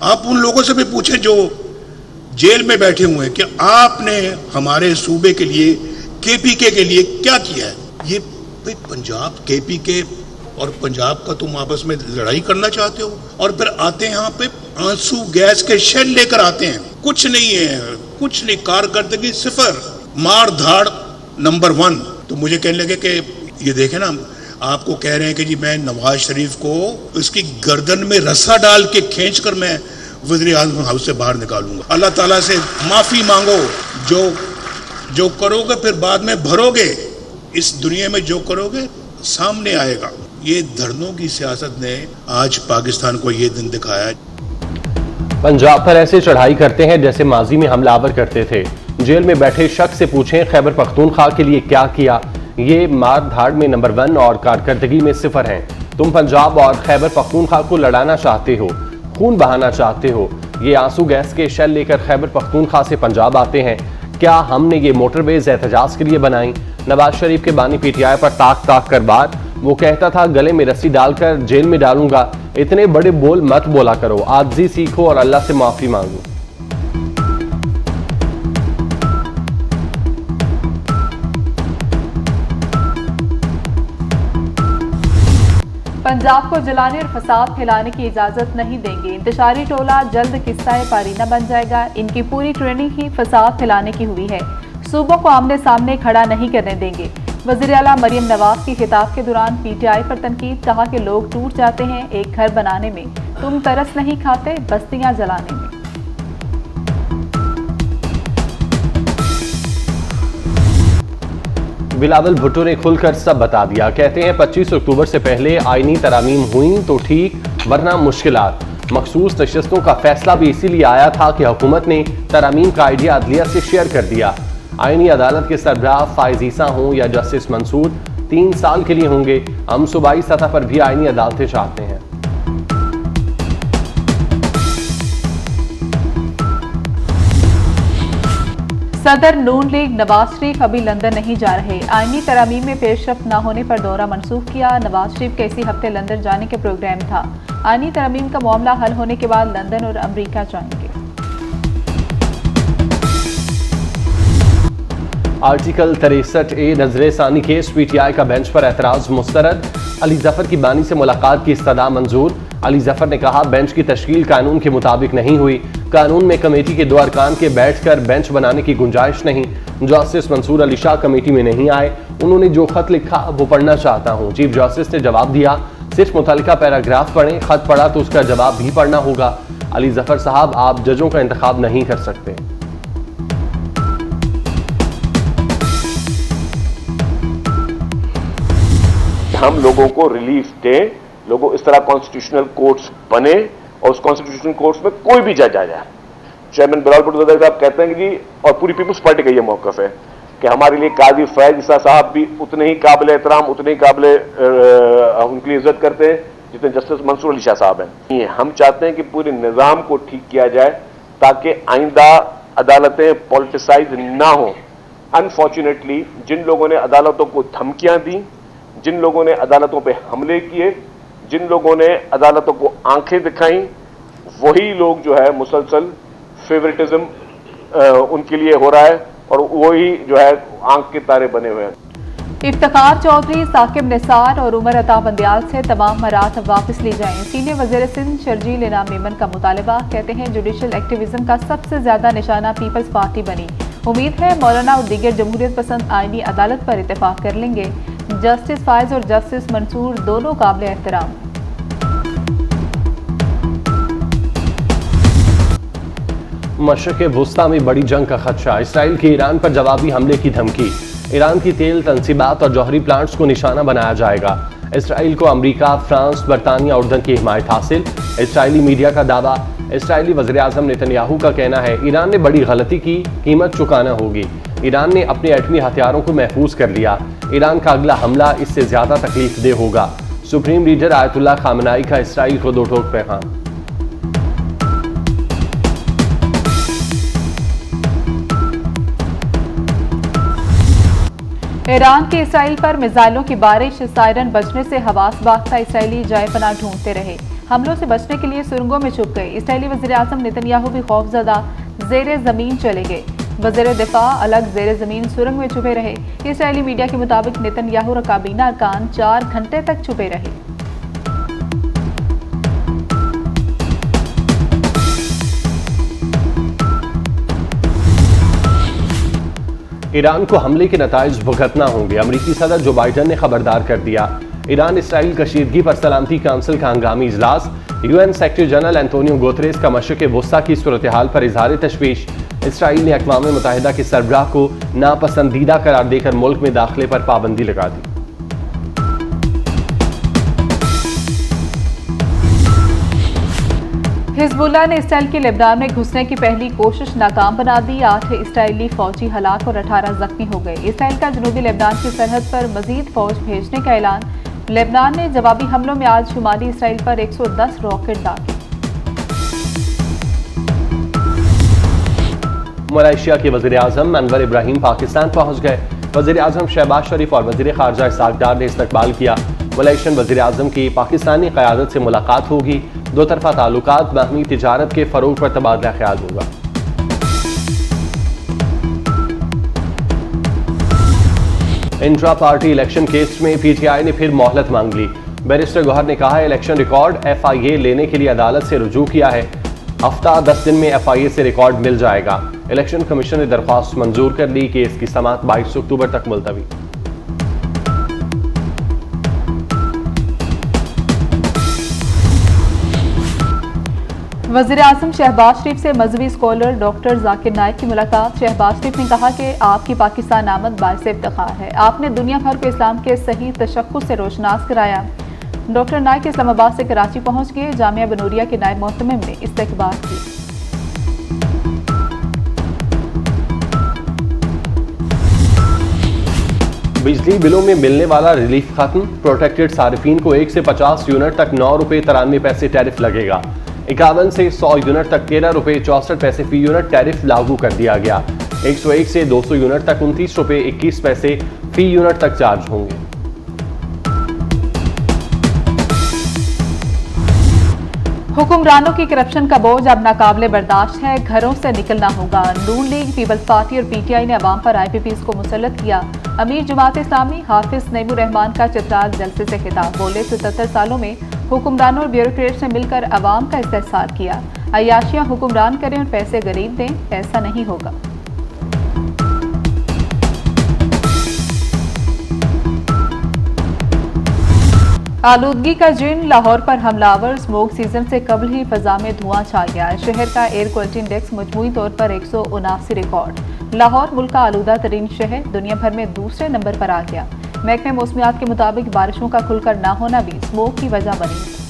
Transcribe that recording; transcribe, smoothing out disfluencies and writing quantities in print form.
आप उन लोगों से भी पूछें जो जेल में बैठे हुए हैं कि आपने हमारे सूबे के लिए, केपीके के लिए क्या किया है। ये भाई पंजाब, केपीके और पंजाब का तुम आपस में लड़ाई करना चाहते हो और फिर आते हैं यहाँ पे आंसू गैस के शेल लेकर आते हैं। कुछ नहीं है, कुछ नहीं, कारकर्दगी सिफर, मार धाड़ नंबर 1। तो मुझे कहने लगे कि ये देखे ना, आपको कह रहे हैं कि जी मैं नवाज शरीफ को इसकी गर्दन में रस्सा डाल के खींच कर मैं वज़ीर आज़म हाउस से बाहर निकालूंगा। अल्लाह ताला से माफ़ी मांगो, जो करोगे फिर बाद में भरोगे। इस दुनिया में जो करोगे सामने आएगा। ये धरनों की सियासत ने आज पाकिस्तान को ये दिन दिखाया है। पंजाब पर ऐसे चढ़ाई करते हैं जैसे माजी में हमलावर करते थे। जेल में बैठे शख्स से पूछें खैबर पख्तूनख्वा के लिए क्या किया। ये मार धाड़ में नंबर 1 और कारकर्दगी में 0 हैं। तुम पंजाब और खैबर पख्तूनख्वा को लड़ाना चाहते हो, खून बहाना चाहते हो। ये आंसू गैस के शेल लेकर खैबर पख्तूनख्वा से पंजाब आते हैं। क्या हमने ये मोटरवेज एहतजाज के लिए बनाई? नवाज शरीफ के बानी पीटीआई पर ताक ताक कर बात। वो कहता था गले में रस्सी डालकर जेल में डालूंगा। इतने बड़े बोल मत बोला करो, आजिज़ी सीखो और अल्लाह से माफी मांगो। पंजाब को जलाने और फसाद फैलाने की इजाजत नहीं देंगे। इंतशारी टोला जल्द किस्सा पारीना बन जाएगा। इनकी पूरी ट्रेनिंग ही फसाद फैलाने की हुई है। सूबों को आमने सामने खड़ा नहीं करने देंगे। वज़ीर आला मरियम नवाज की खिताब के दौरान पीटीआई पर तनकीद, कहा कि लोग टूट जाते हैं एक घर बनाने में, तुम तरस नहीं खाते बस्तियां जलाने में। बिलावल भुट्टो ने खुलकर सब बता दिया। कहते हैं 25 अक्टूबर से पहले आईनी तरामीम हुई तो ठीक, वरना मुश्किलात। मखसूस नशस्तों का फैसला भी इसीलिए आया था कि हुकूमत ने तरामीम का आइडिया अदलिया से शेयर कर दिया। आईनी अदालत के सरबराह फाइज ईसा हों या जस्टिस मंसूर 3 साल के लिए होंगे। हम सूबाई सतह पर भी आईनी अदालतें चाहते हैं। सदर नून लीग नवाज शरीफ अभी लंदन नहीं जा रहे। आईनी तरामीम में पेशरफ्त न होने पर दौरा मनसूख किया। नवाज शरीफ के इसी हफ्ते लंदन जाने के प्रोग्राम था। आईनी तरामीम का मामला हल होने के बाद लंदन और अमरीका जाएंगे। आर्टिकल 63A नजर सानी केस, पीटीआई का बेंच पर एतराज मुस्तरद। अली जफर की बानी से मुलाकात की इस्तदा मंजूर। अली जफर ने कहा बेंच की तश्कील कानून के मुताबिक नहीं हुई। कानून में कमेटी के 2 अरकान के बैठकर बेंच बनाने की गुंजाइश नहीं। जस्टिस मंसूर अली शाह कमेटी में नहीं आए। उन्होंने जो खत लिखा वो पढ़ना चाहता हूँ। चीफ जस्टिस ने जवाब दिया सिर्फ मुतल्लिका पैराग्राफ पढ़ें, खत पढ़ा तो उसका जवाब भी पढ़ना होगा। अली जफर साहब, आप जजों का इंतखाब नहीं कर सकते। हम लोगों को रिलीफ दें, लोगों इस तरह कॉन्स्टिट्यूशनल कोर्ट्स बने और उस कॉन्स्टिट्यूशनल कोर्ट्स में कोई भी जज आ जाए। चेयरमैन बिलावल भुट्टो साहब कहते हैं कि जी, और पूरी पीपल्स पार्टी का ये मौकफ है कि हमारे लिए काजी फैज ईसा साहब भी उतने ही काबिल एहतराम, उतने ही काबिल उनकी लिए इज्जत करते हैं जितने जस्टिस मंसूर अली शाह साहब हैं। हम चाहते हैं कि पूरे निज़ाम को ठीक किया जाए ताकि आइंदा अदालतें पॉलिटिसाइज ना हो। अनफॉर्चुनेटली जिन लोगों ने अदालतों को धमकियां दी, जिन लोगों ने अदालतों पे हमले किए, जिन लोगों ने अदालतों को आंखें दिखाई, वही लोग जो है मुसलसल फेवरेटिज्म उनके लिए हो रहा है और वही जो है आंख के तारे बने हुए हैं। इफ्तिखार चौधरी, साकिब निसार और उमर अता बंदियाल से तमाम मरात वापस ली जाएं। सीनियर वज़ीर सिंध शर्जील इनाम मेमन का मुतालबा। कहते हैं जुडिशल एक्टिविज्म का सबसे ज्यादा निशाना पीपल्स पार्टी बनी। उम्मीद है मौलाना और दीगर जमहूरियत पसंद आईनी अदालत पर इत्तेफाक कर लेंगे। जस्टिस फायज और जस्टिस मंसूर दोनों काबिल एहतराम। मशरक़ वुस्ता में बड़ी जंग का खदशा। इसराइल की ईरान पर जवाबी हमले की धमकी। ईरान की तेल तनसीबात और जौहरी प्लांट्स को निशाना बनाया जाएगा। इसराइल को अमरीका, फ्रांस, बरतानिया, उर्दन की हिमायत हासिल। इसराइली मीडिया का दावा। इसराइली वज़ीर आज़म नेतन्याहू का कहना है ईरान ने बड़ी गलती की, कीमत चुकाना होगी। ईरान ने अपने एटमी हथियारों को महफूज कर लिया। ईरान का अगला हमला इससे ज्यादा तकलीफदेह होगा। सुप्रीम लीडर आयतुल्लाह खामनाई का इसराइल को दो टोक पैगाम। ईरान के इसराइल पर मिसाइलों की बारिश, सायरन बजने से हवास भागता इसराइली जाए पनाह ढूंढते रहे। हमलों से बचने के लिए सुरंगों में छुप गए। इसराइली वज़ीर-ए-आज़म नेतन्याहू भी खौफजदा ज़ेरे ज़मीन चले गए। वज़ीर दिफा अलग ज़ेरे ज़मीन सुरंग में छुपे रहे। इसराइली मीडिया के मुताबिक नेतन्याहू और काबीना अरकान 4 घंटे तक छुपे रहे। ईरान को हमले के नताइज भुगतना होंगे। अमरीकी सदर जो बाइडन ने खबरदार कर दिया। ईरान इसराइल कशीदगी पर सलामती काउंसिल का हंगामी इजलास। UN secretary general Antonio Guterres का मशरिक़ वुस्ता की सूरत हाल पर इजहार तशवीश। इसराइल ने अक़वाम मुत्तहिदा के सरबराह को नापसंदीदा करार देकर मुल्क में दाखिले पर पाबंदी लगा दी। हिजबुल्लाह ने इसराइल के लेबनान में घुसने की पहली कोशिश नाकाम बना दी। 8 इसराइली फौजी हलाक और 18 जख्मी हो गए। इसराइल का जनूबी लेबनान की सरहद पर मजीद फौज भेजने का ऐलान। लेबनान ने जवाबी हमलों में आज शुमाली इसराइल पर 110 रॉकेट दागे। मलेशिया के वज़ीर-ए-आज़म अनवर इब्राहिम पाकिस्तान पहुंच गए। वज़ीर-ए-आज़म शहबाज शरीफ और वज़ीर ख़ारजा इसहाक़ डार ने इस्तकबाल किया। मलेशियन वज़ीर-ए-आज़म की पाकिस्तानी क़यादत से मुलाकात होगी। दो तरफ़ा ताल्लुकात, बाहमी तिजारत के फ़रोग़ पर तबादला ख्याल होगा। इंट्रा पार्टी इलेक्शन केस में पीटीआई ने फिर मोहलत मांग ली। बैरिस्टर गौहर ने कहा इलेक्शन रिकॉर्ड FIA लेने के लिए अदालत से रुजू किया है। हफ्ता 10 दिन में FIA से रिकॉर्ड मिल जाएगा। इलेक्शन कमीशन ने दरख्वास्त मंजूर कर ली। केस की समाअत 22 अक्टूबर तक मुलतवी। वज़ीर-ए-आज़म शहबाज शरीफ से मजहबी स्कॉलर डॉक्टर जाकिर नाइक की मुलाकात। शहबाज शरीफ ने कहा कि आपकी पाकिस्तान आमद बाइस इफ्तिखार है। आपने दुनिया भर को इस्लाम के सही तशख्खुस से रोशनास कराया। डॉक्टर नाइक इस्लामाबाद से कराची पहुंच गए। जामिया बनूरिया के नायब मोहतमिम ने इस्तकबाल की। बिजली बिलों में मिलने वाला रिलीफ खत्म। प्रोटेक्टेड सारिफीन को 1 से 50 यूनिट तक 9 रुपये 93 पैसे टैरिफ लगेगा। 51 से 100 यूनिट तक 13 रुपये 64 पैसे फी यूनिट टैरिफ लागू कर दिया गया। 101 से 200 यूनिट तक 29 रुपये 21 पैसे फी यूनिट तक चार्ज होंगे। हुक्मरानों की करप्शन का बोझ अब नाकाबिले बर्दाश्त है। घरों से निकलना होगा। नून लीग, पीपल्स पार्टी और PTI ने अवाम पर IPPs को मुसल्लत किया। अमीर जमात इस्लामी हाफिज नईमुर रहमान का चित्राल जलसे से खिताब। बोले 77 सालों में हुक्मरानों और ब्यूरोक्रेट्स ने मिलकर अवाम का इस्तेहसार किया। अय्याशियां हुक्मरान करें और पैसे गरीब दें, ऐसा नहीं होगा। आलूदगी का जिन, लाहौर पर हमलावर। स्मोक सीजन से कबल ही फजा में धुआं छा गया। शहर का एयर क्वालिटी इंडेक्स मजमूई तौर पर 179 रिकॉर्ड। लाहौर मुल्क का आलूदा तरीन शहर दुनिया भर में दूसरे नंबर पर आ गया। महकमे मौसमियात के मुताबिक बारिशों का खुलकर ना होना भी स्मोक की वजह बनी।